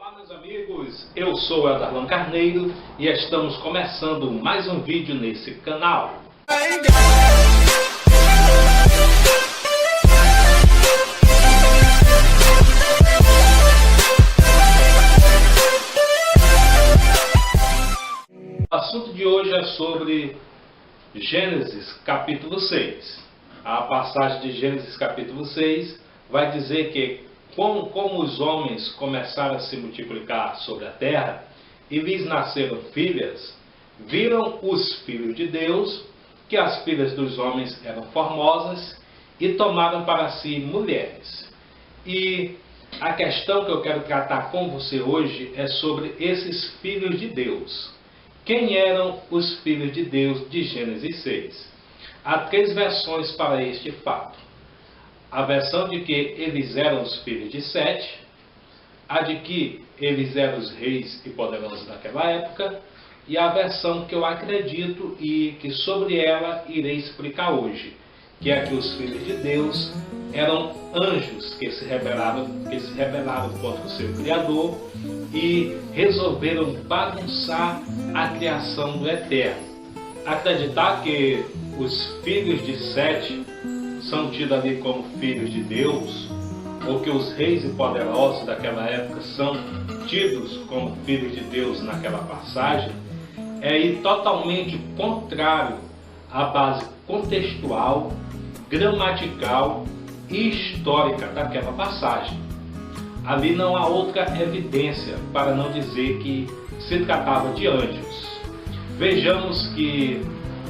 Olá meus amigos, eu sou o Eldarlan Carneiro e estamos começando mais um vídeo nesse canal. O assunto de hoje é sobre Gênesis capítulo 6. A passagem de Gênesis capítulo 6 vai dizer que como os homens começaram a se multiplicar sobre a terra e lhes nasceram filhas, viram os filhos de Deus que as filhas dos homens eram formosas e tomaram para si mulheres. E a questão que eu quero tratar com você hoje é sobre esses filhos de Deus. Quem eram os filhos de Deus de Gênesis 6? Há três versões para este fato. A versão de que eles eram os filhos de Sete, a de que eles eram os reis e poderosos daquela época, e a versão que eu acredito e que sobre ela irei explicar hoje, que é que os filhos de Deus eram anjos que se rebelaram contra o seu Criador e resolveram bagunçar a criação do Eterno. Acreditar que os filhos de Sete são tidos ali como filhos de Deus, ou que os reis e poderosos daquela época são tidos como filhos de Deus naquela passagem, é ir totalmente contrário à base contextual, gramatical e histórica daquela passagem. Ali não há outra evidência para não dizer que se tratava de anjos. Vejamos que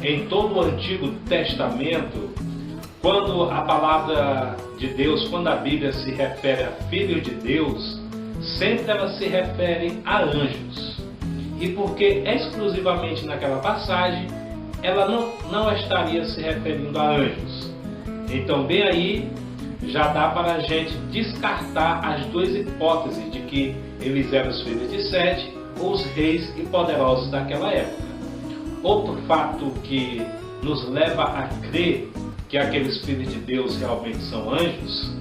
em todo o Antigo Testamento, quando a palavra de Deus, quando a Bíblia se refere a filhos de Deus, sempre ela se refere a anjos. E porque exclusivamente naquela passagem, ela não estaria se referindo a anjos. Então, bem aí, já dá para a gente descartar as duas hipóteses de que eles eram os filhos de Sete ou os reis e poderosos daquela época. Outro fato que nos leva a crer que aqueles filhos de Deus realmente são anjos,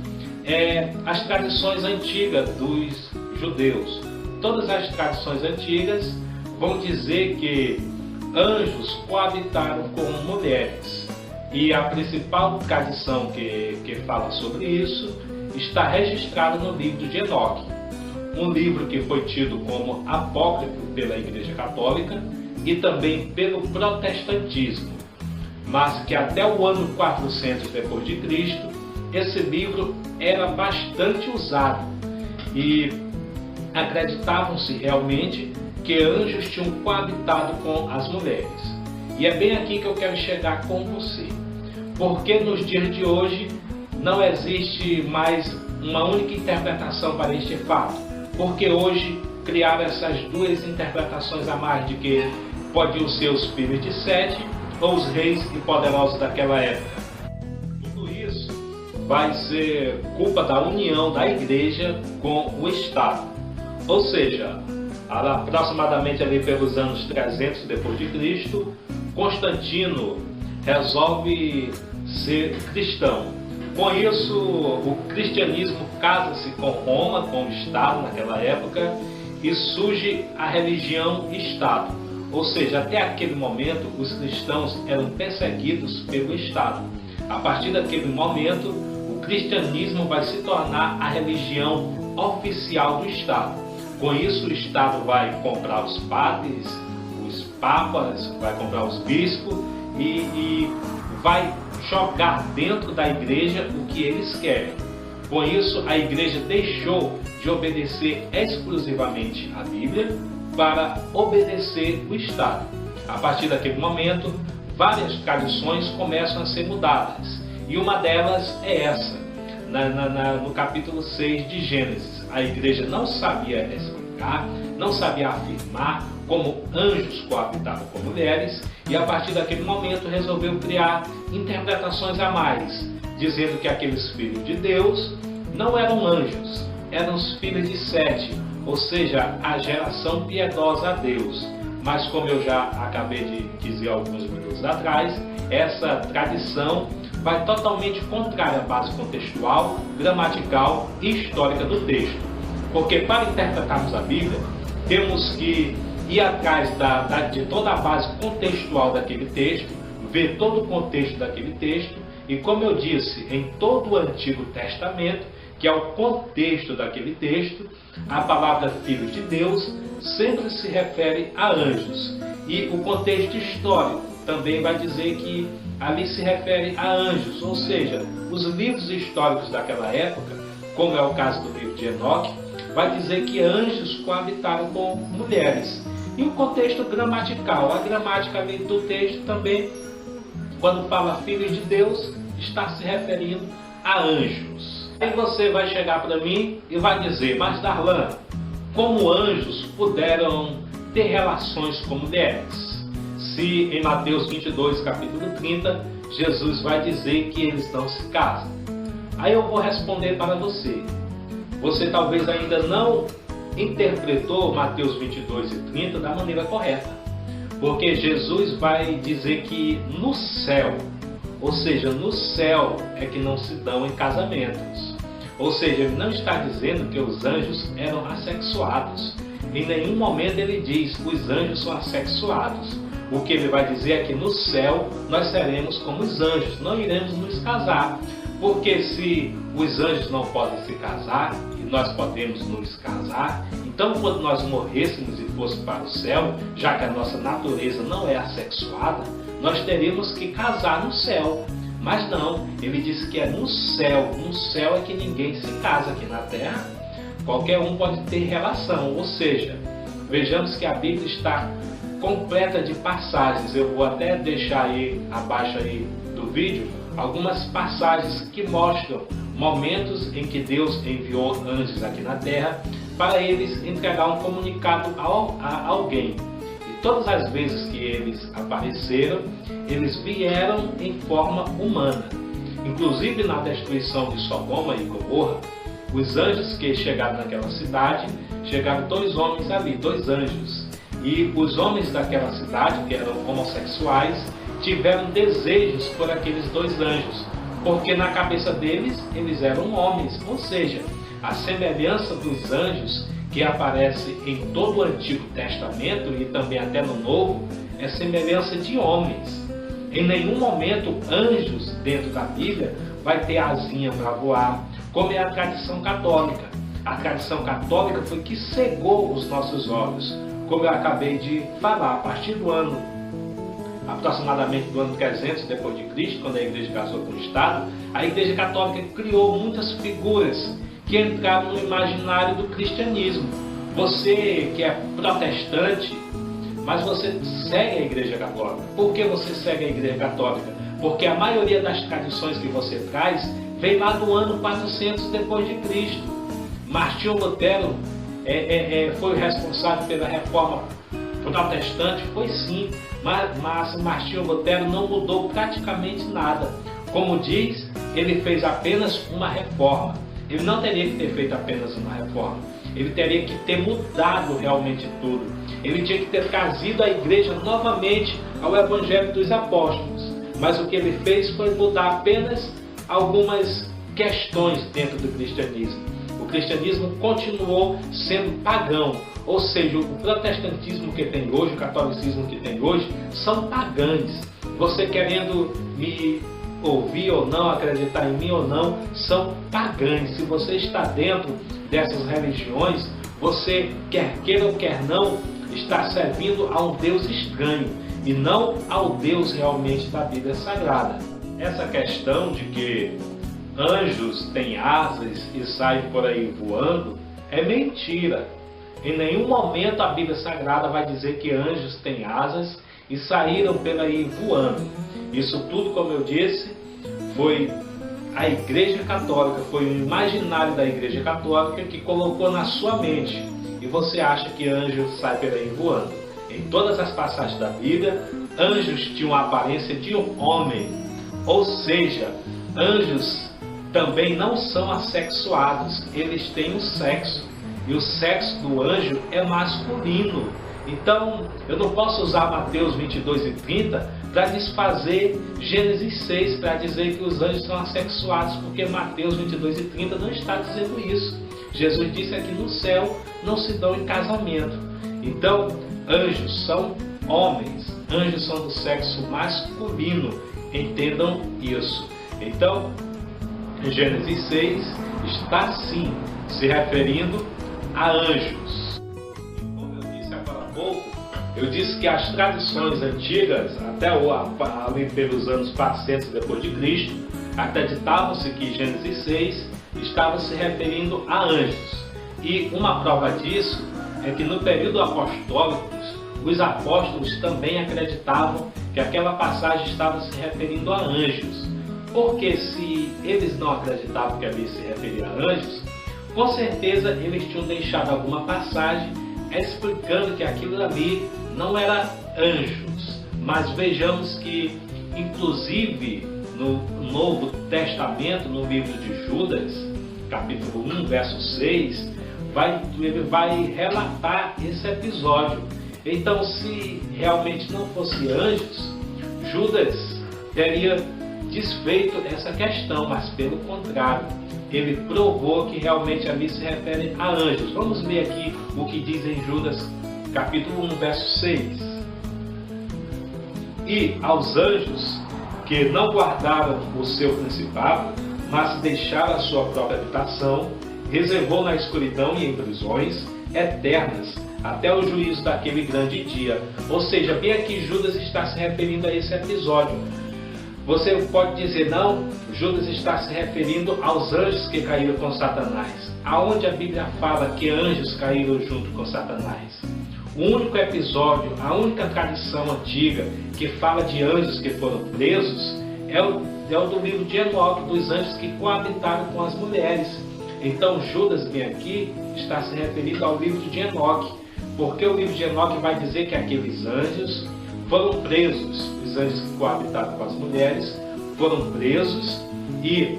é as tradições antigas dos judeus. Todas as tradições antigas vão dizer que anjos coabitaram com mulheres. E a principal tradição que fala sobre isso está registrada no livro de Enoque, um livro que foi tido como apócrifo pela Igreja Católica e também pelo protestantismo, mas que até o ano 400 depois de Cristo, esse livro era bastante usado e acreditavam-se realmente que anjos tinham coabitado com as mulheres. E é bem aqui que eu quero chegar com você, porque nos dias de hoje não existe mais uma única interpretação para este fato, porque hoje criaram essas duas interpretações a mais de que podiam ser os filhos de Sete ou os reis e poderosos daquela época. Tudo isso vai ser culpa da união da igreja com o Estado. Ou seja, aproximadamente ali pelos anos 300 depois de Cristo, Constantino resolve ser cristão. Com isso, o cristianismo casa-se com Roma, com o Estado naquela época, e surge a religião Estado. Ou seja, até aquele momento, os cristãos eram perseguidos pelo Estado. A partir daquele momento, o cristianismo vai se tornar a religião oficial do Estado. Com isso, o Estado vai comprar os padres, os papas, vai comprar os bispos e vai jogar dentro da igreja o que eles querem. Com isso, a igreja deixou de obedecer exclusivamente à Bíblia para obedecer o Estado. A partir daquele momento, várias tradições começam a ser mudadas. E uma delas é essa, no capítulo 6 de Gênesis. A igreja não sabia explicar, não sabia afirmar como anjos coabitavam com mulheres, e a partir daquele momento resolveu criar interpretações a mais, dizendo que aqueles filhos de Deus não eram anjos, eram os filhos de Sete, ou seja, a geração piedosa a Deus. Mas como eu já acabei de dizer alguns minutos atrás, essa tradição vai totalmente contrária à base contextual, gramatical e histórica do texto. Porque para interpretarmos a Bíblia, temos que ir atrás de toda a base contextual daquele texto, ver todo o contexto daquele texto, e como eu disse, em todo o Antigo Testamento, que é o contexto daquele texto, a palavra Filho de Deus sempre se refere a anjos. E o contexto histórico também vai dizer que ali se refere a anjos, ou seja, os livros históricos daquela época, como é o caso do livro de Enoque, vai dizer que anjos coabitaram com mulheres. E o contexto gramatical, a gramática ali do texto também, quando fala Filho de Deus, está se referindo a anjos. Aí você vai chegar para mim e vai dizer, mas Darlan, como anjos puderam ter relações com mulheres? Se em Mateus 22, capítulo 30, Jesus vai dizer que eles não se casam. Aí eu vou responder para você. Você talvez ainda não interpretou Mateus 22 e 30 da maneira correta. Porque Jesus vai dizer que no céu, ou seja, no céu é que não se dão em casamentos. Ou seja, ele não está dizendo que os anjos eram assexuados. Em nenhum momento ele diz que os anjos são assexuados. O que ele vai dizer é que no céu nós seremos como os anjos, não iremos nos casar. Porque se os anjos não podem se casar, e nós podemos nos casar, então quando nós morrêssemos e fôssemos para o céu, já que a nossa natureza não é assexuada, nós teríamos que casar no céu. Mas não, ele disse que é no céu é que ninguém se casa. Aqui na terra, qualquer um pode ter relação, ou seja, vejamos que a Bíblia está completa de passagens. Eu vou até deixar aí, abaixo aí do vídeo, algumas passagens que mostram momentos em que Deus enviou anjos aqui na terra para eles entregar um comunicado a alguém. E todas as vezes que eles apareceram, eles vieram em forma humana. Inclusive na destruição de Sodoma e Gomorra, os anjos que chegaram naquela cidade, chegaram dois homens ali, dois anjos. E os homens daquela cidade, que eram homossexuais, tiveram desejos por aqueles dois anjos, porque na cabeça deles, eles eram homens, ou seja, a semelhança dos anjos que aparece em todo o Antigo Testamento e também até no Novo, é semelhança de homens. Em nenhum momento anjos dentro da Bíblia vai ter asinha para voar, como é a tradição católica. A tradição católica foi que cegou os nossos olhos, como eu acabei de falar, a partir do ano aproximadamente do ano 300 depois de Cristo, quando a igreja casou com o Estado, a igreja católica criou muitas figuras que entraram no imaginário do cristianismo. Você que é protestante, mas você segue a igreja católica. Por que você segue a igreja católica? Porque a maioria das tradições que você traz vem lá do ano 400 depois de Cristo. Martinho Lutero foi o responsável pela reforma protestante, foi sim, mas Martinho Lutero não mudou praticamente nada. Como diz, ele fez apenas uma reforma. Ele não teria que ter feito apenas uma reforma. Ele teria que ter mudado realmente tudo. Ele tinha que ter trazido a igreja novamente ao Evangelho dos Apóstolos. Mas o que ele fez foi mudar apenas algumas questões dentro do cristianismo. O cristianismo continuou sendo pagão. Ou seja, o protestantismo que tem hoje, o catolicismo que tem hoje, são pagãs. Você querendo me ouvir ou não, acreditar em mim ou não, são pagãs. Se você está dentro dessas religiões, você, quer queira ou quer não, está servindo a um Deus estranho e não ao Deus realmente da Bíblia Sagrada. Essa questão de que anjos têm asas e saem por aí voando é mentira. Em nenhum momento a Bíblia Sagrada vai dizer que anjos têm asas e saíram por aí voando. Isso tudo, como eu disse, foi a Igreja Católica, foi o imaginário da Igreja Católica que colocou na sua mente. E você acha que anjos saem por aí voando. Em todas as passagens da Bíblia, anjos tinham a aparência de um homem. Ou seja, anjos também não são assexuados, eles têm um sexo. E o sexo do anjo é masculino. Então, eu não posso usar Mateus 22 e 30 para desfazer Gênesis 6, para dizer que os anjos são assexuados, porque Mateus 22 e 30 não está dizendo isso. Jesus disse que no céu não se dão em casamento. Então, anjos são homens, anjos são do sexo masculino, entendam isso. Então, Gênesis 6 está sim se referindo a anjos. Como eu disse agora há pouco, eu disse que as tradições antigas, até ali pelos anos 400 depois de Cristo, acreditavam-se que Gênesis 6 estava se referindo a anjos. E uma prova disso é que no período apostólico, os apóstolos também acreditavam que aquela passagem estava se referindo a anjos. Porque se eles não acreditavam que ali se referia a anjos, com certeza eles tinham deixado alguma passagem explicando que aquilo ali não era anjos. Mas vejamos que, inclusive, no Novo Testamento, no livro de Judas, capítulo 1, verso 6, ele vai relatar esse episódio. Então, se realmente não fosse anjos, Judas teria desfeito essa questão, mas pelo contrário, ele provou que realmente ali se refere a anjos. Vamos ler aqui o que diz em Judas, capítulo 1, verso 6. E aos anjos que não guardaram o seu principado, mas deixaram a sua própria habitação, reservou na escuridão e em prisões eternas, até o juízo daquele grande dia. Ou seja, bem aqui Judas está se referindo a esse episódio. Você pode dizer, não, Judas está se referindo aos anjos que caíram com Satanás. Aonde a Bíblia fala que anjos caíram junto com Satanás? O único episódio, a única tradição antiga que fala de anjos que foram presos é o do livro de Enoque, dos anjos que coabitaram com as mulheres. Então Judas, bem aqui, está se referindo ao livro de Enoque, porque o livro de Enoque vai dizer que aqueles anjos foram presos. Os anjos que coabitaram com as mulheres foram presos e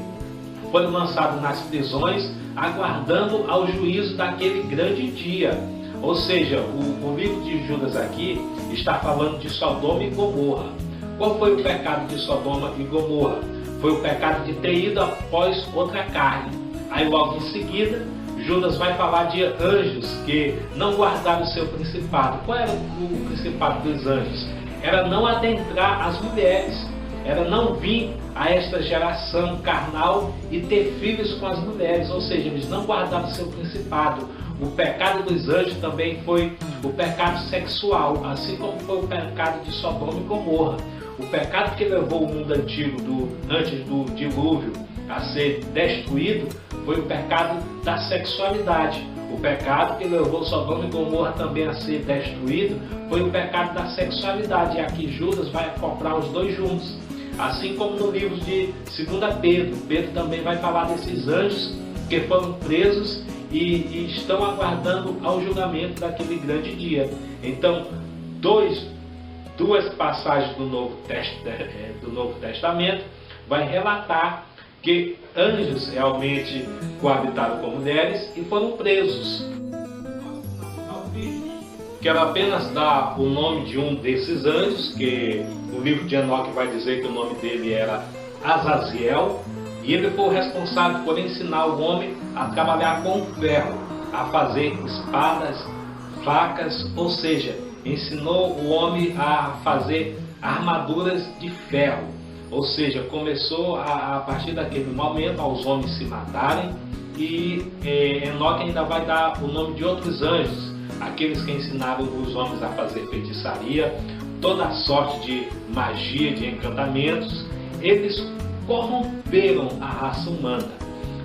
foram lançados nas prisões, aguardando ao juízo daquele grande dia. Ou seja, o livro de Judas aqui está falando de Sodoma e Gomorra. Qual foi o pecado de Sodoma e Gomorra? Foi o pecado de ter ido após outra carne. Aí logo em seguida, Judas vai falar de anjos que não guardaram o seu principado. Qual era o principado dos anjos? Era não adentrar as mulheres, era não vir a esta geração carnal e ter filhos com as mulheres, ou seja, eles não guardaram o seu principado. O pecado dos anjos também foi o pecado sexual, assim como foi o pecado de Sodoma e Gomorra. O pecado que levou o mundo antigo, antes do dilúvio, a ser destruído, foi o pecado da sexualidade. O pecado que levou Sodoma e Gomorra também a ser destruído foi o pecado da sexualidade. E aqui Judas vai acoplar os dois juntos. Assim como no livro de 2 Pedro, Pedro também vai falar desses anjos que foram presos e estão aguardando ao julgamento daquele grande dia. Então, duas passagens do Novo Testamento vai relatar que anjos realmente coabitaram com mulheres e foram presos. Quero apenas dar o nome de um desses anjos, que o livro de Enoque vai dizer que o nome dele era Azaziel, e ele foi o responsável por ensinar o homem a trabalhar com ferro, a fazer espadas, facas, ou seja, ensinou o homem a fazer armaduras de ferro. Ou seja, começou a partir daquele momento aos homens se matarem, e Enoque ainda vai dar o nome de outros anjos, aqueles que ensinaram os homens a fazer feitiçaria, toda sorte de magia, de encantamentos. Eles corromperam a raça humana.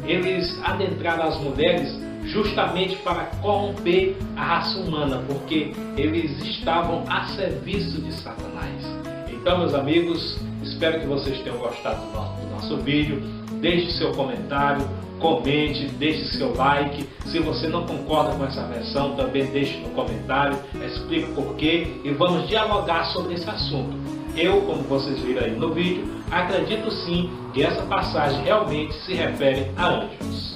Eles adentraram as mulheres justamente para corromper a raça humana, porque eles estavam a serviço de Satanás. Então, meus amigos, espero que vocês tenham gostado do nosso vídeo. Deixe seu comentário, comente, deixe seu like. Se você não concorda com essa versão, também deixe no comentário, explique o porquê e vamos dialogar sobre esse assunto. Eu, como vocês viram aí no vídeo, acredito sim que essa passagem realmente se refere a anjos.